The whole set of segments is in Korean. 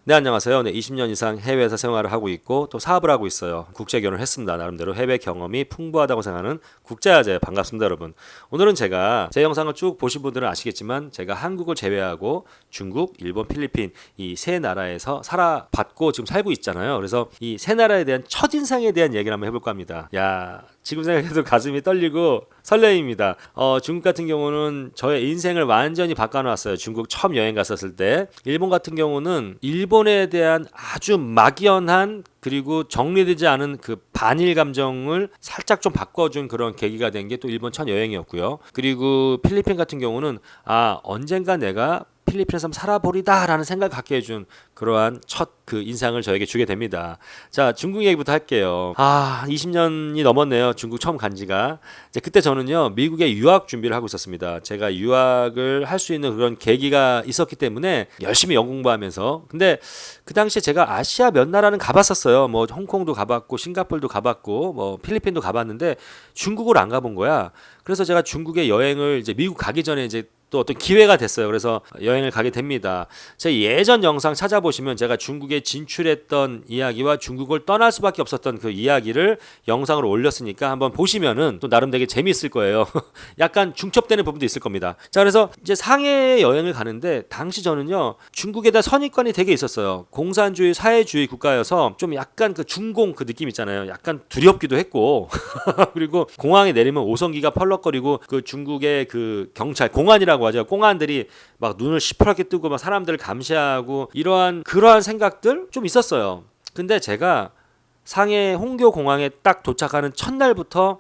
네, 안녕하세요. 네, 20년 이상 해외에서 생활을 하고 있고 또 사업을 하고 있어요. 국제 결혼을 했습니다. 나름대로 해외 경험이 풍부하다고 생각하는 국제아재 반갑습니다, 여러분. 오늘은 제가 제 영상을 쭉 보신 분들은 아시겠지만 제가 한국을 제외하고 중국, 일본, 필리핀 이 세 나라에서 살아봤고 지금 살고 있잖아요. 그래서 이 세 나라에 대한 첫인상에 대한 얘기를 한번 해볼까 합니다. 야, 지금 생각해도 가슴이 떨리고 설레입니다. 중국 같은 경우는 저의 인생을 완전히 바꿔놨어요. 중국 처음 여행 갔었을 때. 일본 같은 경우는 일본에 대한 아주 막연한 그리고 정리되지 않은 그 반일 감정을 살짝 좀 바꿔준 그런 계기가 된 게 또 일본 첫 여행이었고요. 그리고 필리핀 같은 경우는 언젠가 내가 필리핀에서 한번 살아보리다라는 생각을 갖게 해준 그러한 첫 그 인상을 저에게 주게 됩니다. 자, 중국 얘기부터 할게요. 20년이 넘었네요. 중국 처음 간 지가. 이제 그때 저는요, 미국에 유학 준비를 하고 있었습니다. 제가 유학을 할 수 있는 그런 계기가 있었기 때문에 열심히 영어 공부하면서. 근데 그 당시에 제가 아시아 몇 나라는 가봤었어요. 뭐 홍콩도 가봤고, 싱가포르도 가봤고, 뭐 필리핀도 가봤는데 중국을 안 가본 거야. 그래서 제가 중국에 여행을 이제 미국 가기 전에 이제 또 어떤 기회가 됐어요. 그래서 여행을 가게 됩니다. 제 예전 영상 찾아보시면 제가 중국에 진출했던 이야기와 중국을 떠날 수밖에 없었던 그 이야기를 영상으로 올렸으니까 한번 보시면은 또 나름 되게 재미있을 거예요. 약간 중첩되는 부분도 있을 겁니다. 자, 그래서 이제 상해 여행을 가는데 당시 저는요, 중국에 대한 선입관이 되게 있었어요. 공산주의, 사회주의 국가여서 좀 약간 그 중공 그 느낌 있잖아요. 약간 두렵기도 했고 그리고 공항에 내리면 오성기가 펄럭거리고 그 중국의 그 경찰 공안이라고 하죠. 공안들이 막 눈을 시퍼렇게 뜨고 막 사람들을 감시하고 그러한 생각들 좀 있었어요. 근데 제가 상해 홍교 공항에 딱 도착하는 첫날부터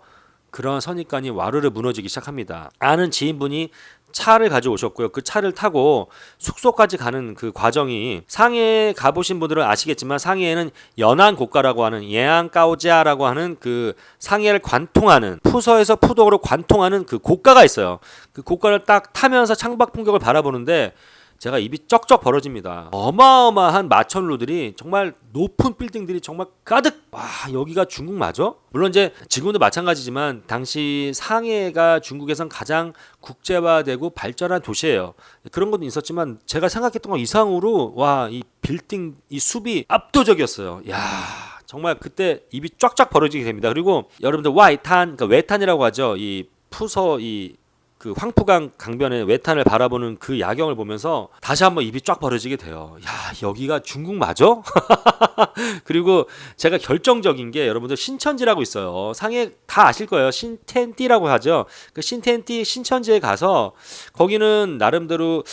그런 선입관이 와르르 무너지기 시작합니다. 아는 지인분이 차를 가져오셨고요. 그 차를 타고 숙소까지 가는 그 과정이, 상해에 가보신 분들은 아시겠지만 상해에는 연안고가라고 하는 예안가오지아라고 하는 그 상해를 관통하는, 푸서에서 푸동으로 관통하는 그 고가가 있어요. 그 고가를 딱 타면서 창밖 풍경을 바라보는데 제가 입이 쩍쩍 벌어집니다. 어마어마한 마천루들이, 정말 높은 빌딩들이 정말 가득. 여기가 중국 맞아? 물론 이제 지금도 마찬가지지만 당시 상해가 중국에선 가장 국제화되고 발전한 도시예요. 그런 것도 있었지만 제가 생각했던 것 이상으로 이 빌딩 이 숲이 압도적이었어요. 야, 정말 그때 입이 쫙쫙 벌어지게 됩니다. 그리고 여러분들 와이탄, 그러니까 외탄이라고 하죠. 이 푸서 그 황푸강 강변의 외탄을 바라보는 그 야경을 보면서 다시 한번 입이 쫙 벌어지게 돼요. 야, 여기가 중국 맞아? 그리고 제가 결정적인 게, 여러분들 신천지라고 있어요. 상해 다 아실 거예요. 신텐띠라고 하죠. 그 신텐띠 신천지에 가서 거기는 나름대로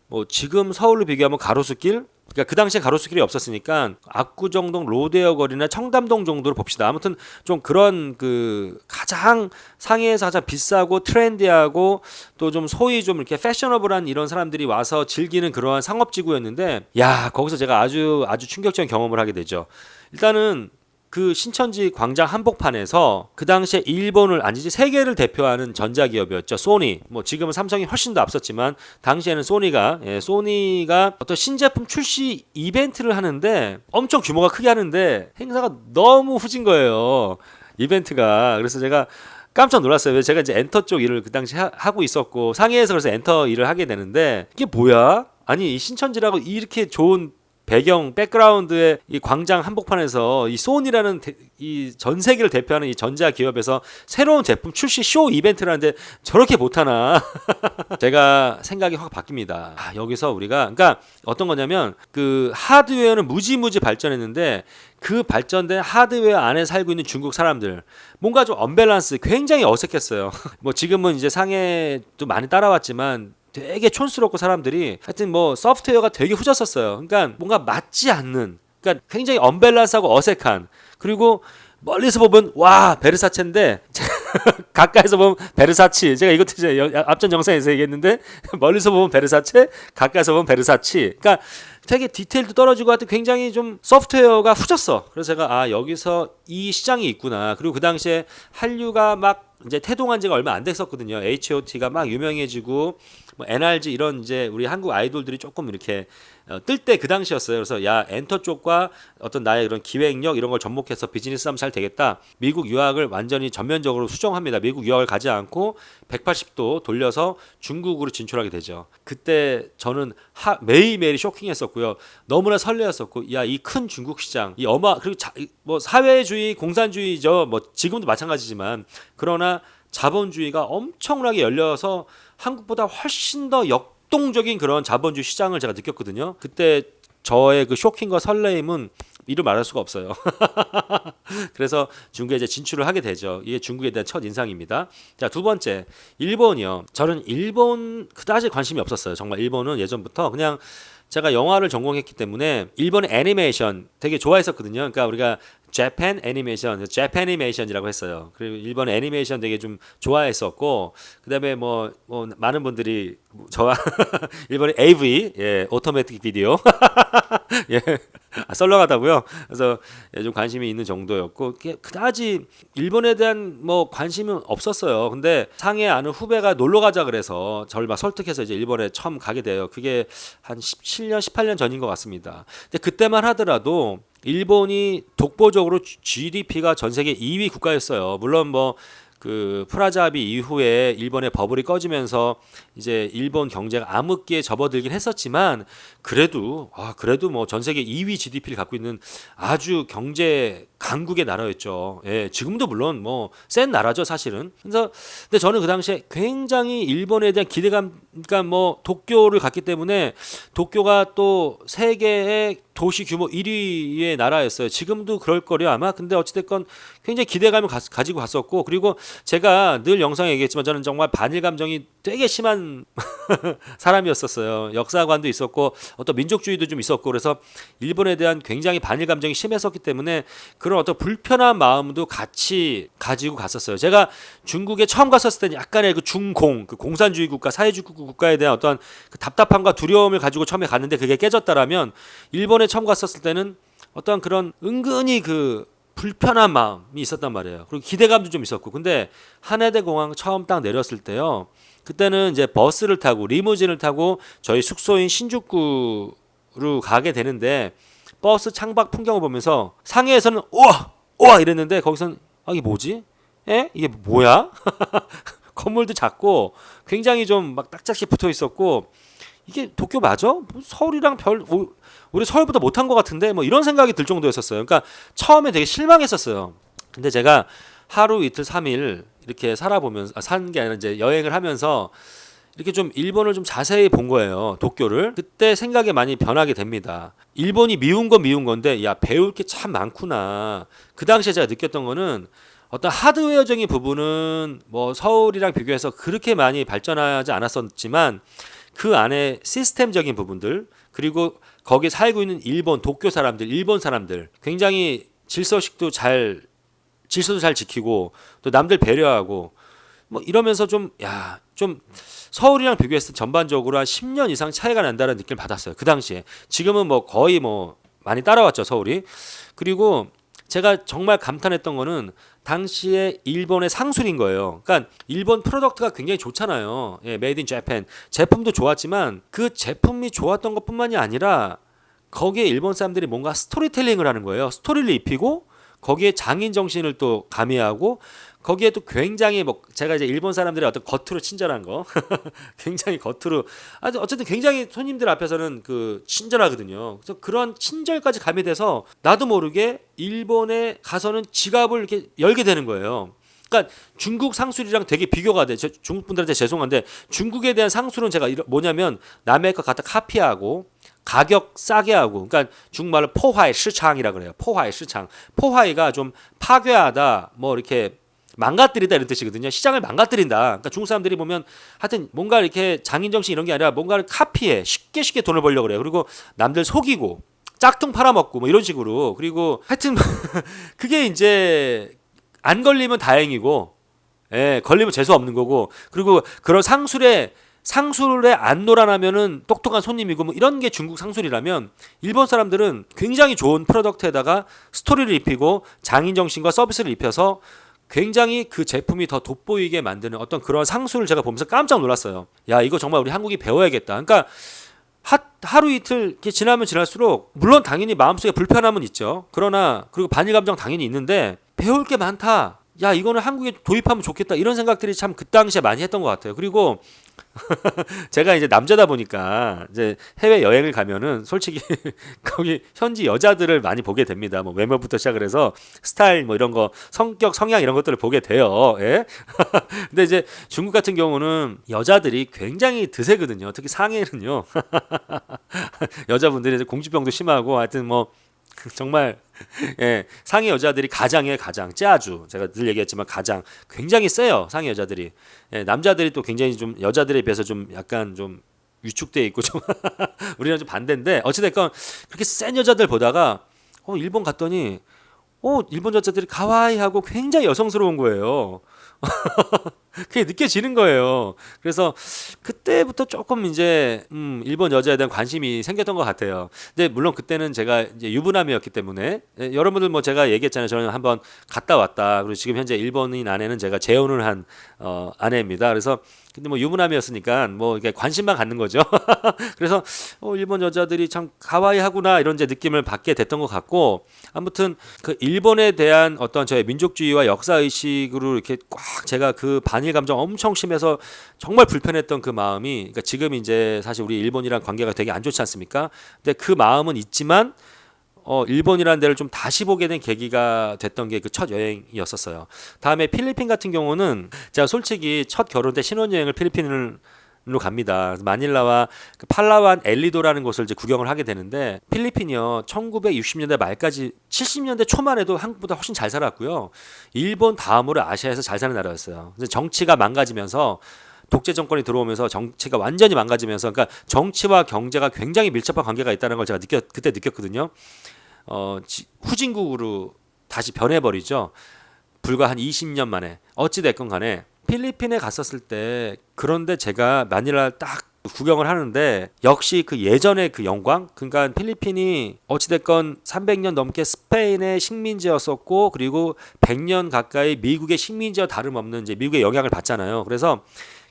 뭐 지금 서울로 비교하면 가로수길, 그러니까 그 당시에 가로수길이 없었으니까 압구정동 로데오 거리나 청담동 정도로 봅시다. 아무튼 좀 그런 그 가장 상해에서 가장 비싸고 트렌디하고 또 좀 소위 좀 이렇게 패셔너블한 이런 사람들이 와서 즐기는 그러한 상업지구였는데, 야, 거기서 제가 아주 충격적인 경험을 하게 되죠. 일단은 그 신천지 광장 한복판에서 그 당시에 일본을, 아니지 세계를 대표하는 전자기업이었죠. 소니. 뭐 지금은 삼성이 훨씬 더 앞섰지만 당시에는 소니가 어떤 신제품 출시 이벤트를 하는데, 엄청 규모가 크게 하는데 행사가 너무 후진 거예요, 이벤트가. 그래서 제가 깜짝 놀랐어요. 왜 제가 이제 엔터 쪽 일을 그 당시 하고 있었고 상해에서, 그래서 엔터 일을 하게 되는데 이게 뭐야? 아니, 이 신천지라고 이렇게 좋은 배경 백그라운드의 이 광장 한복판에서 이 소니라는 이 전 세계를 대표하는 이 전자 기업에서 새로운 제품 출시 쇼 이벤트를 하는데 저렇게 못하나? 제가 생각이 확 바뀝니다. 여기서 우리가, 그러니까 어떤 거냐면 그 하드웨어는 무지무지 발전했는데 그 발전된 하드웨어 안에 살고 있는 중국 사람들, 뭔가 좀 언밸런스, 굉장히 어색했어요. 뭐 지금은 이제 상해도 많이 따라왔지만 되게 촌스럽고 사람들이, 하여튼 뭐 소프트웨어가 되게 후졌었어요. 그러니까 뭔가 맞지 않는, 그러니까 굉장히 언밸런스하고 어색한, 그리고 멀리서 보면 베르사체인데 가까이서 보면 베르사치. 제가 이것도 이제 앞전 영상에서 얘기했는데 멀리서 보면 베르사체, 가까이서 보면 베르사치. 그러니까 되게 디테일도 떨어지고 하여튼 굉장히 좀 소프트웨어가 후졌어. 그래서 제가 여기서 이 시장이 있구나. 그리고 그 당시에 한류가 막 이제 태동한 지가 얼마 안 됐었거든요. H.O.T가 막 유명해지고 뭐 NRG 이런 이제 우리 한국 아이돌들이 조금 이렇게 뜰 때 그 당시였어요. 그래서 야 엔터 쪽과 어떤 나의 그런 기획력 이런 걸 접목해서 비즈니스 하면 잘 되겠다. 미국 유학을 완전히 전면적으로 수정합니다. 미국 유학을 가지 않고 180도 돌려서 중국으로 진출하게 되죠. 그때 저는 매일매일 쇼킹했었고요. 너무나 설레었었고 야 이 큰 중국 시장 이 그리고 뭐 사회주의 공산주의죠. 뭐 지금도 마찬가지지만 그러나 자본주의가 엄청나게 열려서 한국보다 훨씬 더 역동적인 그런 자본주의 시장을 제가 느꼈거든요. 그때 저의 그 쇼킹과 설레임은 이루 말할 수가 없어요. 그래서 중국에 이제 진출을 하게 되죠. 이게 중국에 대한 첫 인상입니다. 자, 두 번째, 일본이요. 저는 일본 그다지 관심이 없었어요. 정말 일본은 예전부터 그냥 제가 영화를 전공했기 때문에 일본의 애니메이션 되게 좋아했었거든요. 그러니까 우리가 재팬 애니메이션, 재패니메이션이라고 했어요. 그리고 일본 애니메이션 되게 좀 좋아했었고, 그다음에 뭐 많은 분들이 저와 일본의 AV, 예, 오토매틱 비디오, 예, 썰렁하다고요. 그래서 예, 좀 관심이 있는 정도였고, 그다지 일본에 대한 뭐 관심은 없었어요. 근데 상해 아는 후배가 놀러 가자 그래서 저를 막 설득해서 이제 일본에 처음 가게 돼요. 그게 한 17년, 18년 전인 것 같습니다. 근데 그때만 하더라도 일본이 독보적으로 GDP가 전 세계 2위 국가였어요. 물론 뭐 그 프라자비 이후에 일본의 버블이 꺼지면서 이제 일본 경제가 암흑기에 접어들긴 했었지만 그래도 뭐 전 세계 2위 GDP를 갖고 있는 아주 경제 강국의 나라였죠. 예, 지금도 물론 뭐 센 나라죠, 사실은. 그래서 근데 저는 그 당시에 굉장히 일본에 대한 기대감, 그러니까 뭐 도쿄를 갔기 때문에 도쿄가 또 세계의 도시 규모 1위의 나라였어요. 지금도 그럴 거려 아마. 근데 어찌됐건 굉장히 기대감을 가지고 갔었고, 그리고 제가 늘 영상에 얘기했지만 저는 정말 반일 감정이 되게 심한 사람이었었어요. 역사관도 있었고 어떤 민족주의도 좀 있었고, 그래서 일본에 대한 굉장히 반일 감정이 심했었기 때문에 그런 어떤 불편한 마음도 같이 가지고 갔었어요. 제가 중국에 처음 갔었을 때는 약간의 그 그 공산주의 국가, 사회주의 국가에 대한 어떤 그 답답함과 두려움을 가지고 처음에 갔는데 그게 깨졌다라면, 일본에 처음 갔었을 때는 어떤 그런 은근히 그 불편한 마음이 있었단 말이에요. 그리고 기대감도 좀 있었고. 근데 하네대 공항 처음 딱 내렸을 때요, 그때는 이제 버스를 타고 리무진을 타고 저희 숙소인 신주쿠로 가게 되는데, 버스 창밖 풍경을 보면서 상해에서는 우와 이랬는데 거기서는 이게 뭐지? 이게 뭐야? 건물도 작고 굉장히 좀 막 딱딱히 붙어 있었고, 이게 도쿄 맞아? 뭐 서울이랑 우리 서울보다 못한 것 같은데 뭐 이런 생각이 들 정도였었어요. 그러니까 처음에 되게 실망했었어요. 근데 제가 하루 이틀 3일 이렇게 살아보면서 산 게 아니라 이제 여행을 하면서 이렇게 좀 일본을 좀 자세히 본 거예요. 도쿄를. 그때 생각이 많이 변하게 됩니다. 일본이 미운 건 미운 건데 야, 배울 게 참 많구나. 그 당시에 제가 느꼈던 거는 어떤 하드웨어적인 부분은 뭐 서울이랑 비교해서 그렇게 많이 발전하지 않았었지만 그 안에 시스템적인 부분들, 그리고 거기에 살고 있는 도쿄 사람들, 일본 사람들 굉장히 질서도 잘 지키고 또 남들 배려하고 뭐 이러면서 좀 서울이랑 비교했을 때 전반적으로 한 10년 이상 차이가 난다는 느낌을 받았어요. 그 당시에. 지금은 뭐 거의 뭐 많이 따라왔죠, 서울이. 그리고 제가 정말 감탄했던 거는 당시에 일본의 상술인 거예요. 그러니까 일본 프로덕트가 굉장히 좋잖아요. 예, 메이드 인 재팬. 제품도 좋았지만 그 제품이 좋았던 것뿐만이 아니라 거기에 일본 사람들이 뭔가 스토리텔링을 하는 거예요. 스토리를 입히고 거기에 장인 정신을 또 가미하고, 거기에 또 굉장히 뭐 제가 이제 일본 사람들의 어떤 겉으로 친절한 거 굉장히 겉으로 어쨌든 굉장히 손님들 앞에서는 그 친절하거든요. 그래서 그런 친절까지 가미돼서 나도 모르게 일본에 가서는 지갑을 이렇게 열게 되는 거예요. 그러니까 중국 상술이랑 되게 비교가 돼. 중국 분들한테 죄송한데 중국에 대한 상술은 제가 뭐냐면 남의 거 갖다 카피하고 가격 싸게 하고, 그러니까 중국말로 포화의 시장이라 그래요. 포화의 시장. 포화이가 좀 파괴하다, 뭐 이렇게 망가뜨리다 이런 뜻이거든요. 시장을 망가뜨린다. 그러니까 중국 사람들이 보면 하여튼 뭔가 이렇게 장인정신 이런 게 아니라 뭔가를 카피해 쉽게 돈을 벌려고 그래요. 그리고 남들 속이고 짝퉁 팔아먹고 뭐 이런 식으로. 그리고 하여튼 그게 이제 안 걸리면 다행이고, 예, 걸리면 재수 없는 거고, 그리고 그런 상술에 안 놀아나면은 똑똑한 손님이고 뭐 이런 게 중국 상술이라면, 일본 사람들은 굉장히 좋은 프로덕트에다가 스토리를 입히고 장인 정신과 서비스를 입혀서 굉장히 그 제품이 더 돋보이게 만드는 어떤 그런 상술을 제가 보면서 깜짝 놀랐어요. 야, 이거 정말 우리 한국이 배워야겠다. 그러니까 하루 이틀 이렇게 지나면 지날수록 물론 당연히 마음속에 불편함은 있죠. 그러나 그리고 반일 감정 당연히 있는데 배울 게 많다. 야, 이거는 한국에 도입하면 좋겠다. 이런 생각들이 참 그 당시에 많이 했던 것 같아요. 그리고 제가 이제 남자다 보니까 이제 해외 여행을 가면은 솔직히 거기 현지 여자들을 많이 보게 됩니다. 뭐 외모부터 시작을 해서 스타일 뭐 이런 거, 성격, 성향 이런 것들을 보게 돼요. 예? 근데 이제 중국 같은 경우는 여자들이 굉장히 드세거든요. 특히 상해는요. 여자분들이 이제 공주병도 심하고 하여튼 뭐 정말 예, 상해 여자들이 가장이에요. 가장 짜주 제가 늘 얘기했지만 가장 굉장히 세요. 상해 여자들이. 예, 남자들이 또 굉장히 좀 여자들에 비해서 좀 약간 좀 위축돼 있고 좀 우리는 좀 반대인데 어찌됐건 그렇게 센 여자들 보다가 일본 갔더니 일본 여자들이 가와이하고 굉장히 여성스러운 거예요. 그게 느껴지는 거예요. 그래서 그때부터 조금 이제 일본 여자에 대한 관심이 생겼던 것 같아요. 근데 물론 그때는 제가 이제 유부남이었기 때문에 여러분들 뭐 제가 얘기했잖아요. 저는 한번 갔다 왔다. 그리고 지금 현재 일본인 아내는 제가 재혼을 한 아내입니다. 그래서 근데 뭐 유부남이었으니까 뭐 이게 관심만 갖는 거죠. 그래서 일본 여자들이 참 가와이하구나 이런 이제 느낌을 받게 됐던 것 같고 아무튼 그 일본에 대한 어떤 저의 민족주의와 역사 의식으로 이렇게 꽉 제가 그 반일 감정 엄청 심해서 정말 불편했던 그 마음이 그러니까 지금 이제 사실 우리 일본이랑 관계가 되게 안 좋지 않습니까? 근데 그 마음은 있지만 일본이라는 데를 좀 다시 보게 된 계기가 됐던 게 그 첫 여행이었었어요. 다음에 필리핀 같은 경우는 제가 솔직히 첫 결혼 때 신혼여행을 필리핀으로 갑니다. 마닐라와 그 팔라완 엘리도라는 곳을 이제 구경을 하게 되는데 필리핀이요 1960년대 말까지 70년대 초만 해도 한국보다 훨씬 잘 살았고요. 일본 다음으로 아시아에서 잘 사는 나라였어요. 정치가 망가지면서 독재 정권이 들어오면서 정치가 완전히 망가지면서 그러니까 정치와 경제가 굉장히 밀접한 관계가 있다는 걸 제가 그때 느꼈거든요. 후진국으로 다시 변해버리죠. 불과 한 20년 만에 어찌 됐건 간에 필리핀에 갔었을 때 그런데 제가 마닐라를 딱 구경을 하는데 역시 그 예전의 그 영광 그러니까 필리핀이 어찌됐건 300년 넘게 스페인의 식민지였었고 그리고 100년 가까이 미국의 식민지와 다름없는 이제 미국의 영향을 받잖아요. 그래서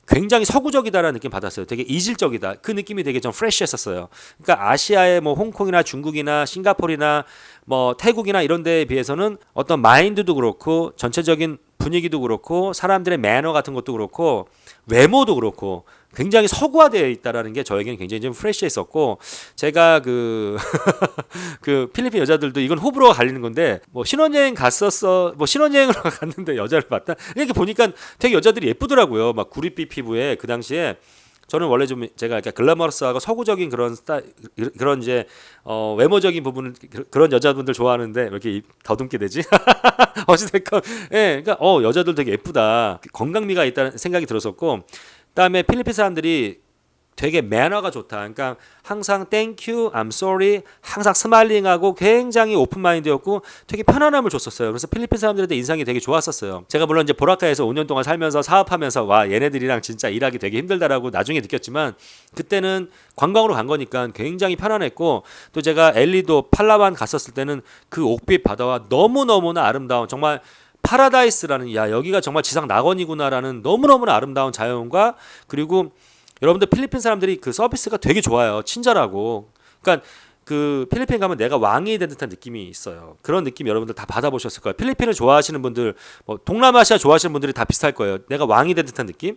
굉장히 서구적이다라는 느낌 받았어요. 되게 이질적이다. 그 느낌이 되게 좀 프레시했었어요. 그러니까 아시아의 뭐 홍콩이나 중국이나 싱가포르나 뭐 태국이나 이런 데에 비해서는 어떤 마인드도 그렇고 전체적인 분위기도 그렇고 사람들의 매너 같은 것도 그렇고 외모도 그렇고 굉장히 서구화되어 있다라는 게 저에게는 굉장히 좀 프레시했었고 제가 그 필리핀 여자들도 이건 호불호가 갈리는 건데 뭐 신혼여행 갔었어 뭐 신혼여행으로 갔는데 여자를 봤다 이렇게 보니까 되게 여자들이 예쁘더라고요. 막 구릿빛 피부에 그 당시에 저는 원래 좀 제가 이렇게 글래머러스하고 서구적인 그런 그런 이제 외모적인 부분을 그런 여자분들 좋아하는데 왜 이렇게 더듬게 되지? 어찌됐건 예, 그러니까 여자들 되게 예쁘다 건강미가 있다는 생각이 들었었고 그다음에 필리핀 사람들이 되게 매너가 좋다. 그러니까 항상 thank you, I'm sorry, 항상 스마일링하고 굉장히 오픈 마인드였고 되게 편안함을 줬었어요. 그래서 필리핀 사람들한테 인상이 되게 좋았었어요. 제가 물론 이제 보라카이에서 5년 동안 살면서 사업하면서 와 얘네들이랑 진짜 일하기 되게 힘들다라고 나중에 느꼈지만 그때는 관광으로 간 거니까 굉장히 편안했고 또 제가 엘리도 팔라완 갔었을 때는 그 옥빛 바다와 너무너무나 아름다운 정말 파라다이스라는 야 여기가 정말 지상 낙원이구나라는 너무너무나 아름다운 자연과 그리고 여러분들 필리핀 사람들이 그 서비스가 되게 좋아요. 친절하고. 그러니까 그 필리핀 가면 내가 왕이 된 듯한 느낌이 있어요. 그런 느낌 여러분들 다 받아보셨을 거예요. 필리핀을 좋아하시는 분들, 뭐 동남아시아 좋아하시는 분들이 다 비슷할 거예요. 내가 왕이 된 듯한 느낌?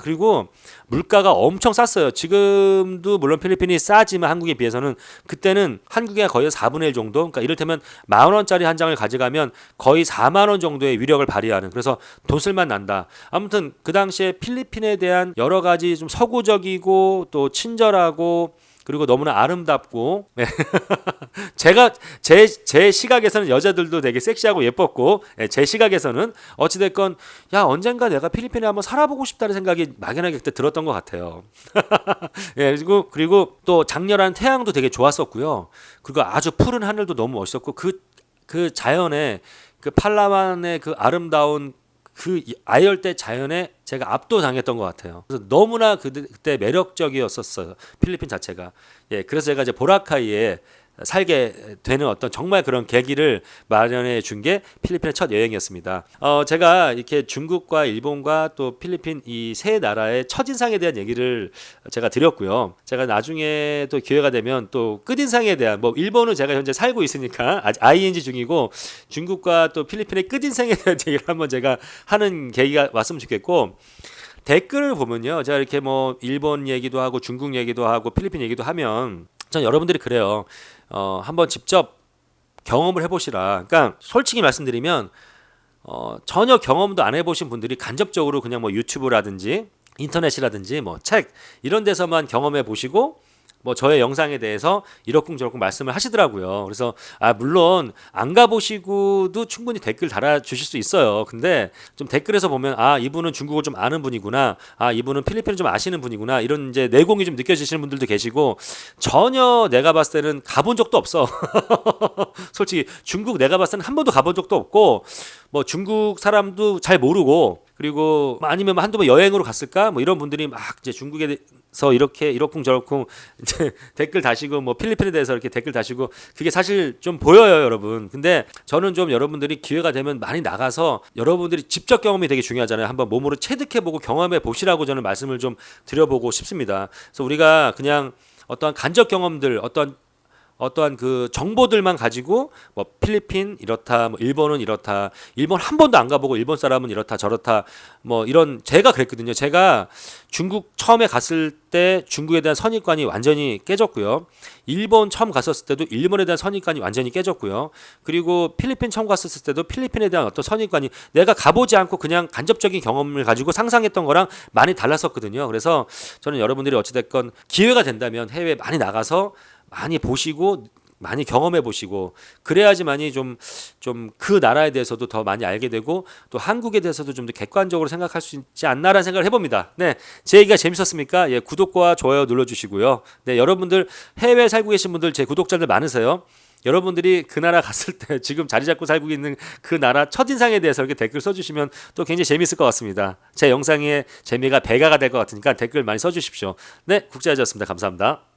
그리고 물가가 엄청 쌌어요. 지금도 물론 필리핀이 싸지만 한국에 비해서는 그때는 한국의 거의 4분의 1 정도. 그러니까 이를테면 10,000원짜리 한 장을 가져가면 거의 4만 원 정도의 위력을 발휘하는. 그래서 돈 쓸만 난다. 아무튼 그 당시에 필리핀에 대한 여러 가지 좀 서구적이고 또 친절하고 그리고 너무나 아름답고 제가 제 시각에서는 여자들도 되게 섹시하고 예뻤고 제 시각에서는 어찌됐건 야 언젠가 내가 필리핀에 한번 살아보고 싶다는 생각이 막연하게 그때 들었던 것 같아요. 예, 그리고 또 장렬한 태양도 되게 좋았었고요. 그리고 아주 푸른 하늘도 너무 멋있었고 그 자연의 그 팔라완의 그 아름다운 그 아열대 자연에 제가 압도당했던 것 같아요. 그래서 너무나 그때 매력적이었었어요. 필리핀 자체가. 예, 그래서 제가 이제 보라카이에 살게 되는 어떤 정말 그런 계기를 마련해 준 게 필리핀의 첫 여행이었습니다. 제가 이렇게 중국과 일본과 또 필리핀 이 세 나라의 첫인상에 대한 얘기를 제가 드렸고요. 제가 나중에 또 기회가 되면 또 끝인상에 대한 뭐 일본은 제가 현재 살고 있으니까 아직 ING 중이고 중국과 또 필리핀의 끝인상에 대한 얘기를 한번 제가 하는 계기가 왔으면 좋겠고 댓글을 보면요. 제가 이렇게 뭐 일본 얘기도 하고 중국 얘기도 하고 필리핀 얘기도 하면 전 여러분들이 그래요. 한번 직접 경험을 해보시라. 그러니까 솔직히 말씀드리면 전혀 경험도 안 해보신 분들이 간접적으로 그냥 뭐 유튜브라든지 인터넷이라든지 뭐 책 이런 데서만 경험해 보시고 뭐 저의 영상에 대해서 이러쿵저러쿵 말씀을 하시더라고요. 그래서 물론 안 가보시고도 충분히 댓글 달아주실 수 있어요. 근데 좀 댓글에서 보면 이분은 중국어 좀 아는 분이구나, 이분은 필리핀을 좀 아시는 분이구나 이런 이제 내공이 좀 느껴지시는 분들도 계시고 전혀 내가 봤을 때는 가본 적도 없어. 솔직히 중국 내가 봤을 때는 한 번도 가본 적도 없고 뭐 중국 사람도 잘 모르고 그리고 아니면 한두 번 여행으로 갔을까 뭐 이런 분들이 막 이제 중국에서 이렇게 이러쿵저러쿵 이제 댓글 다시고 뭐 필리핀에 대해서 이렇게 댓글 다시고 그게 사실 좀 보여요, 여러분. 근데 저는 좀 여러분들이 기회가 되면 많이 나가서 여러분들이 직접 경험이 되게 중요하잖아요. 한번 몸으로 체득해보고 경험해 보시라고 저는 말씀을 좀 드려보고 싶습니다. 그래서 우리가 그냥 어떠한 간접 경험들, 어떠한 그 정보들만 가지고 뭐 필리핀 이렇다, 뭐 일본은 이렇다, 일본 한 번도 안 가보고 일본 사람은 이렇다 저렇다 뭐 이런 제가 그랬거든요. 제가 중국 처음에 갔을 때 중국에 대한 선입관이 완전히 깨졌고요. 일본 처음 갔었을 때도 일본에 대한 선입관이 완전히 깨졌고요. 그리고 필리핀 처음 갔었을 때도 필리핀에 대한 어떤 선입관이 내가 가보지 않고 그냥 간접적인 경험을 가지고 상상했던 거랑 많이 달랐었거든요. 그래서 저는 여러분들이 어찌됐건 기회가 된다면 해외에 많이 나가서 많이 보시고 많이 경험해 보시고 그래야지만이 좀 그 나라에 대해서도 더 많이 알게 되고 또 한국에 대해서도 좀 더 객관적으로 생각할 수 있지 않나라는 생각을 해봅니다. 네, 제 얘기가 재밌었습니까? 예, 구독과 좋아요 눌러주시고요. 네, 여러분들 해외에 살고 계신 분들 제 구독자들 많으세요. 여러분들이 그 나라 갔을 때 지금 자리 잡고 살고 있는 그 나라 첫인상에 대해서 이렇게 댓글 써주시면 또 굉장히 재밌을 것 같습니다. 제 영상의 재미가 배가가 될 것 같으니까 댓글 많이 써주십시오. 네, 국제아이였습니다. 감사합니다.